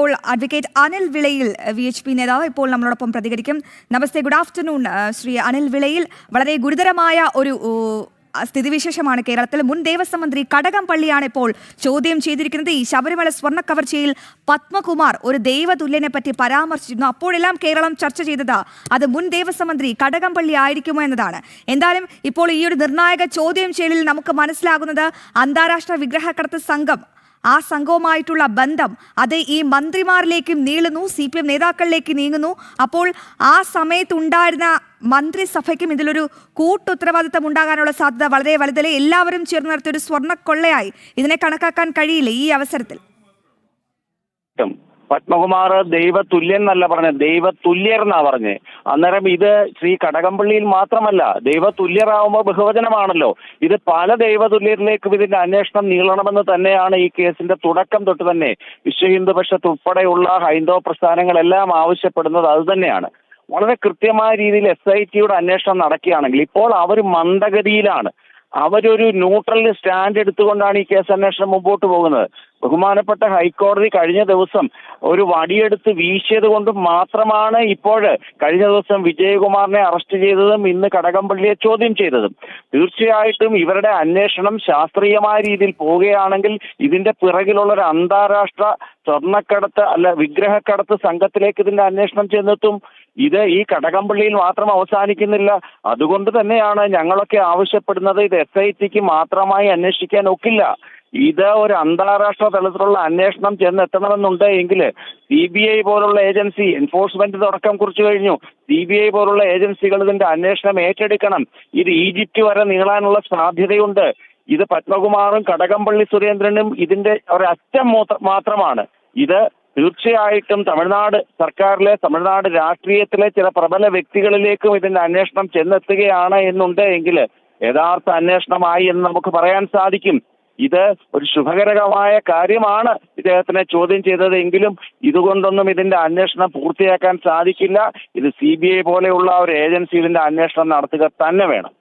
ഇപ്പോൾ അഡ്വക്കേറ്റ് അനിൽ വിളയിൽ VHP നേതാവ് ഇപ്പോൾ നമ്മളോടൊപ്പം പ്രതികരിക്കും. നമസ്തേ, ഗുഡ് ആഫ്റ്റർനൂൺ ശ്രീ അനിൽ വിളയിൽ. വളരെ ഗുരുതരമായ ഒരു സ്ഥിതിവിശേഷമാണ് കേരളത്തിൽ. മുൻ ദേവസ്വം മന്ത്രി കടകംപള്ളിയാണ് ഇപ്പോൾ ചോദ്യം ചെയ്തിരിക്കുന്നത്. ഈ ശബരിമല സ്വർണ്ണ കവർച്ചയിൽ പത്മകുമാർ ഒരു ദൈവതുല്യനെ പറ്റി പരാമർശിച്ചിരുന്നു. അപ്പോഴെല്ലാം കേരളം ചർച്ച ചെയ്തത് അത് മുൻ ദേവസ്വം മന്ത്രി കടകംപള്ളി ആയിരിക്കുമോ എന്നതാണ്. എന്തായാലും ഇപ്പോൾ ഈ ഒരു നിർണായക ചോദ്യം ചെയ്യലിൽ നമുക്ക് മനസ്സിലാകുന്നത് അന്താരാഷ്ട്ര വിഗ്രഹക്കടത്ത് സംഘം, ആ സംഘവുമായിട്ടുള്ള ബന്ധം അത് ഈ മന്ത്രിമാരിലേക്കും നീളുന്നു, CPM നേതാക്കളിലേക്ക് നീങ്ങുന്നു. അപ്പോൾ ആ സമയത്തുണ്ടായിരുന്ന മന്ത്രിസഭയ്ക്കും ഇതിലൊരു കൂട്ടുത്തരവാദിത്തം ഉണ്ടാകാനുള്ള സാധ്യത വളരെ വലുതല്ലേ? എല്ലാവരും ചേർന്ന് നടത്തിയൊരു സ്വർണ്ണക്കൊള്ളയായി ഇതിനെ കണക്കാക്കാൻ കഴിയില്ല ഈ അവസരത്തിൽ? പത്മകുമാർ ദൈവതുല്യൻ എന്നല്ല പറഞ്ഞത്, ദൈവതുല്യർ എന്നാ പറഞ്ഞ്. അന്നേരം ഇത് ശ്രീ കടകംപള്ളിയിൽ മാത്രമല്ല, ദൈവതുല്യറാവുമ്പോൾ ബഹുവചനമാണല്ലോ. ഇത് പല ദൈവതുല്യരിലേക്കും ഇതിന്റെ അന്വേഷണം നീളണമെന്ന് തന്നെയാണ് ഈ കേസിന്റെ തുടക്കം തൊട്ട് തന്നെ വിശ്വ ഹിന്ദു പക്ഷത്ത് ഉൾപ്പെടെയുള്ള ഹൈന്ദവ പ്രസ്ഥാനങ്ങളെല്ലാം ആവശ്യപ്പെടുന്നത് അത് തന്നെയാണ്. വളരെ കൃത്യമായ രീതിയിൽ SITയുടെ അന്വേഷണം നടക്കുകയാണെങ്കിൽ ഇപ്പോൾ അവർ മന്ദഗതിയിലാണ്. അവരൊരു ന്യൂട്രൽ സ്റ്റാൻഡ് എടുത്തുകൊണ്ടാണ് ഈ കേസ് അന്വേഷണം മുമ്പോട്ട് പോകുന്നത്. ബഹുമാനപ്പെട്ട ഹൈക്കോടതി കഴിഞ്ഞ ദിവസം ഒരു വടിയെടുത്ത് വീശിയത് കൊണ്ട് മാത്രമാണ് ഇപ്പോൾ കഴിഞ്ഞ ദിവസം വിജയകുമാറിനെ അറസ്റ്റ് ചെയ്തതും ഇന്ന് കടകംപള്ളിയെ ചോദ്യം ചെയ്തതും. തീർച്ചയായിട്ടും ഇവരുടെ അന്വേഷണം ശാസ്ത്രീയമായ രീതിയിൽ പോവുകയാണെങ്കിൽ ഇതിന്റെ പിറകിലുള്ള ഒരു അന്താരാഷ്ട്ര സ്വർണ്ണക്കടത്ത് വിഗ്രഹക്കടത്ത് സംഘത്തിലേക്ക് ഇതിന്റെ അന്വേഷണം ചെന്നെത്തും. ഇത് ഈ കടകംപള്ളിയിൽ മാത്രം അവസാനിക്കുന്നില്ല. അതുകൊണ്ട് തന്നെയാണ് ഞങ്ങളൊക്കെ ആവശ്യപ്പെടുന്നത് ഇത് SITക്ക് മാത്രമായി അന്വേഷിക്കാൻ ഒക്കില്ല. ഇത് ഒരു അന്താരാഷ്ട്ര തലത്തിലുള്ള അന്വേഷണം ചെന്നെത്തണമെന്നുണ്ട് എങ്കിൽ CBI പോലുള്ള ഏജൻസി, എൻഫോഴ്സ്മെന്റ് തുടക്കം കുറിച്ചു കഴിഞ്ഞു. CBI പോലുള്ള ഏജൻസികൾ ഇതിന്റെ അന്വേഷണം ഏറ്റെടുക്കണം. ഇത് ഈജിപ്റ്റ് വരെ നീളാനുള്ള സാധ്യതയുണ്ട്. ഇത് പത്മകുമാറും കടകംപള്ളി സുരേന്ദ്രനും ഇതിന്റെ ഒരറ്റം മാത്രമാണ്. ഇത് തീർച്ചയായിട്ടും തമിഴ്നാട് സർക്കാരിലെ, തമിഴ്നാട് രാഷ്ട്രീയത്തിലെ ചില പ്രബല വ്യക്തികളിലേക്കും ഇതിന്റെ അന്വേഷണം ചെന്നെത്തുകയാണ് എന്നുണ്ട് എങ്കിൽ യഥാർത്ഥ അന്വേഷണമായി എന്ന് നമുക്ക് പറയാൻ സാധിക്കും. ഇത് ഒരു ശുഭകരമായ കാര്യമാണ് ഇദ്ദേഹത്തിനെ ചോദ്യം ചെയ്തത് എങ്കിലും ഇതുകൊണ്ടൊന്നും ഇതിന്റെ അന്വേഷണം പൂർത്തിയാക്കാൻ സാധിക്കില്ല. ഇത് CBI പോലെയുള്ള ഒരു ഏജൻസി ഇതിന്റെ അന്വേഷണം നടത്തുക തന്നെ വേണം.